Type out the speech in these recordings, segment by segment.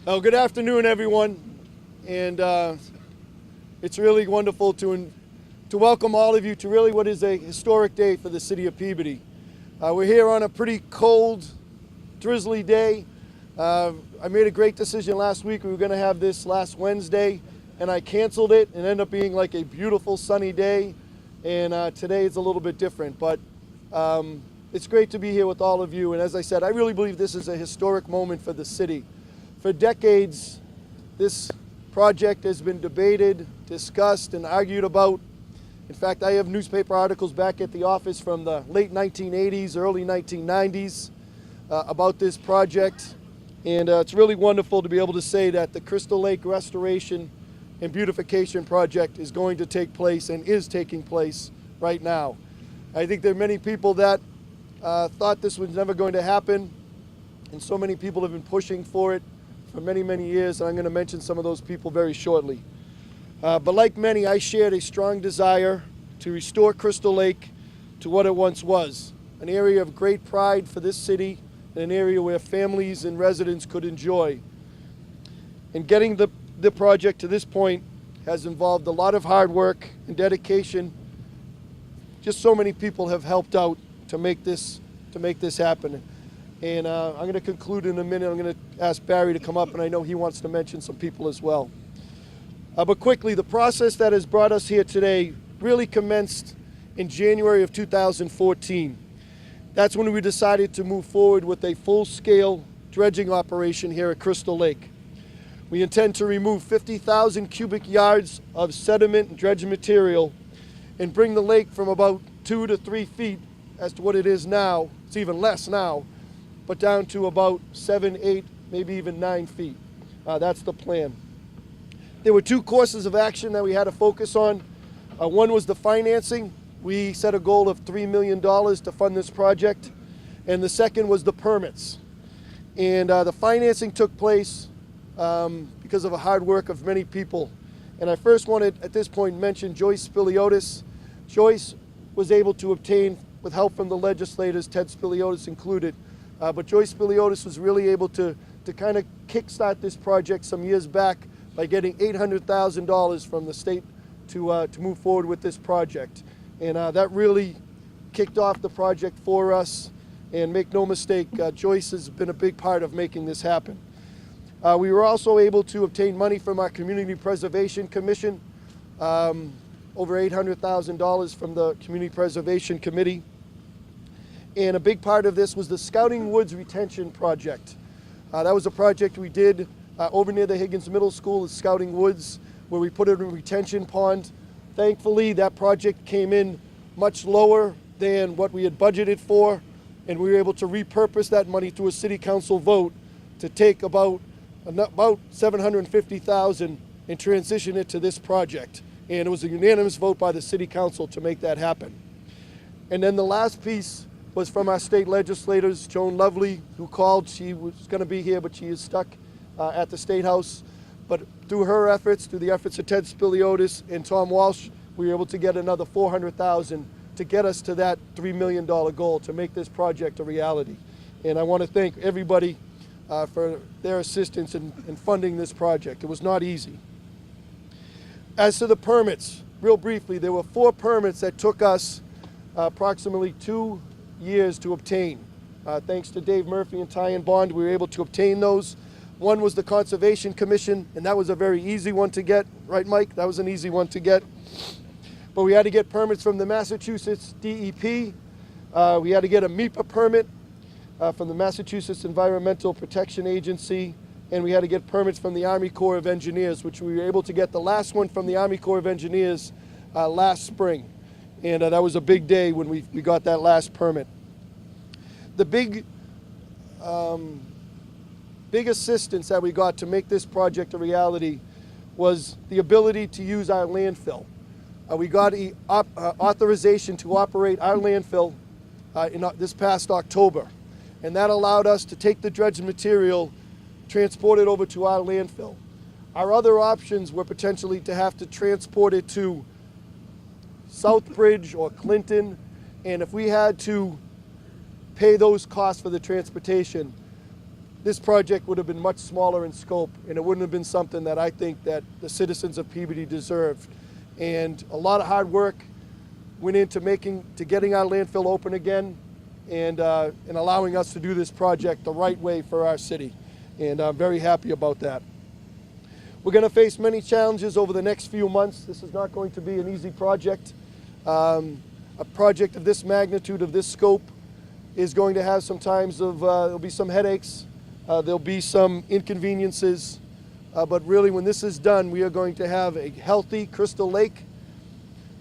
Well, good afternoon, everyone, and it's really wonderful to welcome all of you to really what is a historic day for the city of Peabody. We're here on a pretty cold, drizzly day. I made a great decision last week. We were going to have this last Wednesday, and I canceled it, and it ended up being like a beautiful sunny day, and today it's a little bit different, but it's great to be here with all of you, and as I said, I really believe this is a historic moment for the city. For decades, this project has been debated, discussed, and argued about. In fact, I have newspaper articles back at the office from the late 1980s, early 1990s about this project. And it's really wonderful to be able to say that the Crystal Lake Restoration and Beautification Project is going to take place and is taking place right now. I think there are many people that thought this was never going to happen, and so many people have been pushing for it for many, many years, and I'm going to mention some of those people very shortly. But like many, I shared a strong desire to restore Crystal Lake to what it once was, an area of great pride for this city, and an area where families and residents could enjoy. And getting the project to this point has involved a lot of hard work and dedication. Just so many people have helped out to make this happen. And I'm going to conclude in a minute. I'm going to ask Barry to come up, and I know he wants to mention some people as well. But quickly, the process that has brought us here today really commenced in January of 2014. That's when we decided to move forward with a full-scale dredging operation here at Crystal Lake. We intend to remove 50,000 cubic yards of sediment and dredge material and bring the lake from about 2 to 3 feet as to what it is now. It's even less now, but down to about 7, 8, maybe even 9 feet. That's the plan. There were 2 courses of action that we had to focus on. One was the financing. We set a goal of $3 million to fund this project. And the second was the permits. And the financing took place because of the hard work of many people. And I first wanted, at this point, mention Joyce Spiliotis. Joyce was able to obtain, with help from the legislators, Ted Spiliotis included, but Joyce Spiliotis was really able to kind of kickstart this project some years back by getting $800,000 from the state to move forward with this project. And that really kicked off the project for us. And make no mistake, Joyce has been a big part of making this happen. We were also able to obtain money from our Community Preservation Commission, over $800,000 from the Community Preservation Committee. And a big part of this was the Scouting Woods Retention Project. That was a project we did over near the Higgins Middle School at Scouting Woods, where we put in a retention pond. Thankfully, that project came in much lower than what we had budgeted for, and we were able to repurpose that money through a city council vote to take about $750,000 and transition it to this project. And it was a unanimous vote by the city council to make that happen. And then the last piece was from our state legislators, Joan Lovely, who called. She was going to be here, but she is stuck at the State House. But through her efforts, through the efforts of Ted Spiliotis and Tom Walsh, we were able to get another $400,000 to get us to that $3 million goal to make this project a reality. And I want to thank everybody for their assistance in funding this project. It was not easy. As to the permits, real briefly, there were 4 permits that took us approximately 2 years to obtain. Thanks to Dave Murphy and Ty and Bond, we were able to obtain those. One was the Conservation Commission, and that was a very easy one to get. Right, Mike? That was an easy one to get. But we had to get permits from the Massachusetts DEP. We had to get a MEPA permit from the Massachusetts Environmental Protection Agency, and we had to get permits from the Army Corps of Engineers, which we were able to get the last one from the Army Corps of Engineers last spring. And that was a big day when we got that last permit. The big assistance that we got to make this project a reality was the ability to use our landfill. We got authorization to operate our landfill this past October. And that allowed us to take the dredged material, transport it over to our landfill. Our other options were potentially to have to transport it to Southbridge or Clinton, and if we had to pay those costs for the transportation, this project would have been much smaller in scope, and it wouldn't have been something that I think that the citizens of Peabody deserved. And a lot of hard work went into getting our landfill open again, and allowing us to do this project the right way for our city. And I'm very happy about that. We're going to face many challenges over the next few months. This is not going to be an easy project. A project of this magnitude, of this scope, is going to have some times of, there'll be some headaches, there'll be some inconveniences, but really when this is done, we are going to have a healthy Crystal Lake.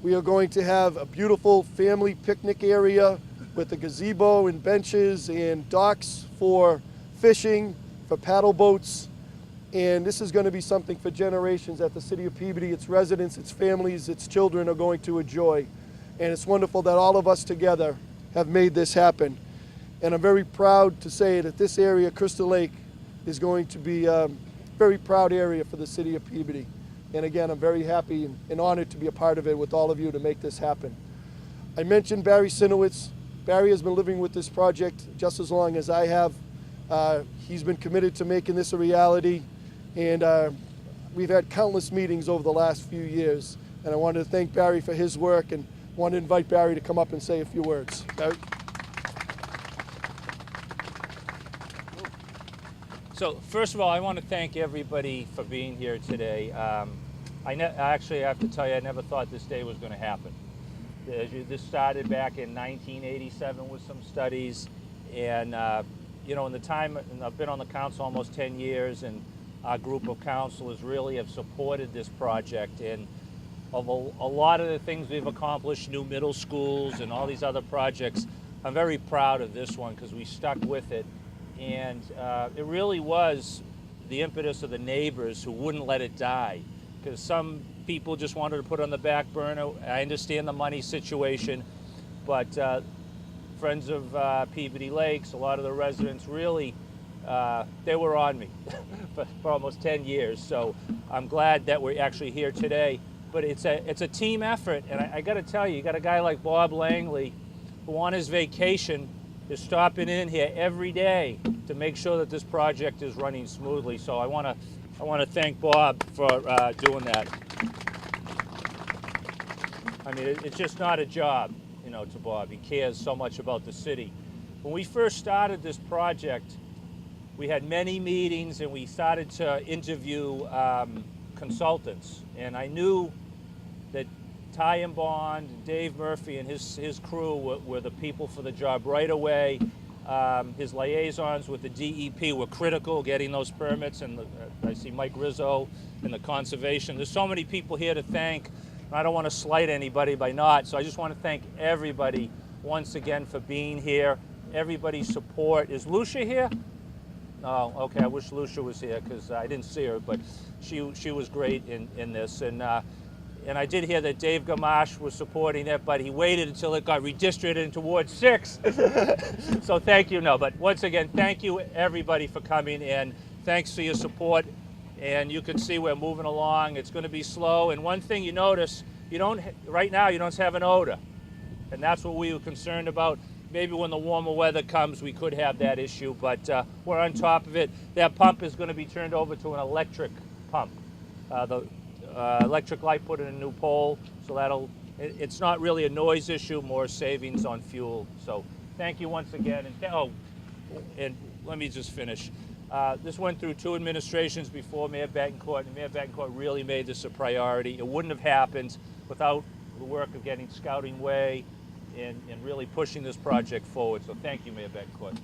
We are going to have a beautiful family picnic area with a gazebo and benches and docks for fishing, for paddle boats. And this is going to be something for generations that the city of Peabody, its residents, its families, its children are going to enjoy. And it's wonderful that all of us together have made this happen. And I'm very proud to say that this area, Crystal Lake, is going to be a very proud area for the city of Peabody. And again, I'm very happy and honored to be a part of it with all of you to make this happen. I mentioned Barry Sinowitz. Barry has been living with this project just as long as I have. He's been committed to making this a reality. And we've had countless meetings over the last few years. And I wanted to thank Barry for his work and want to invite Barry to come up and say a few words. Barry? So first of all, I want to thank everybody for being here today. Actually, I have to tell you, I never thought this day was going to happen. This started back in 1987 with some studies. And you know, in the time, and I've been on the council almost 10 years, and our group of councilors really have supported this project. And of a lot of the things we've accomplished, new middle schools and all these other projects, I'm very proud of this one because we stuck with it. And it really was the impetus of the neighbors who wouldn't let it die. Because some people just wanted to put it on the back burner. I understand the money situation, but Friends of Peabody Lakes, a lot of the residents really, they were on me for almost 10 years. So I'm glad that we're actually here today. But it's a team effort, and I got to tell you, you got a guy like Bob Langley, who on his vacation is stopping in here every day to make sure that this project is running smoothly. So I want to thank Bob for doing that. I mean, it's just not a job, you know, to Bob. He cares so much about the city. When we first started this project, we had many meetings and we started to interview consultants. And I knew that Ty and Bond, Dave Murphy and his crew were the people for the job right away. His liaisons with the DEP were critical, getting those permits, and I see Mike Rizzo and the conservation. There's so many people here to thank. I don't want to slight anybody by not, so I just want to thank everybody once again for being here, everybody's support. Is Lucia here? Oh, okay, I wish Lucia was here because I didn't see her, but she was great in this. And I did hear that Dave Gamache was supporting it, but he waited until it got redistricted into Ward 6. So thank you. No, but once again, thank you everybody for coming, and thanks for your support. And you can see we're moving along. It's going to be slow. And one thing you notice, right now you don't have an odor. And that's what we were concerned about. Maybe when the warmer weather comes, we could have that issue, but we're on top of it. That pump is going to be turned over to an electric pump. The electric light put in a new pole, so it's not really a noise issue, more savings on fuel. So thank you once again. And let me just finish. This went through 2 administrations before Mayor Bettencourt, and Mayor Bettencourt really made this a priority. It wouldn't have happened without the work of getting Scouting Way and really pushing this project forward. So thank you, Mayor Bettencourt.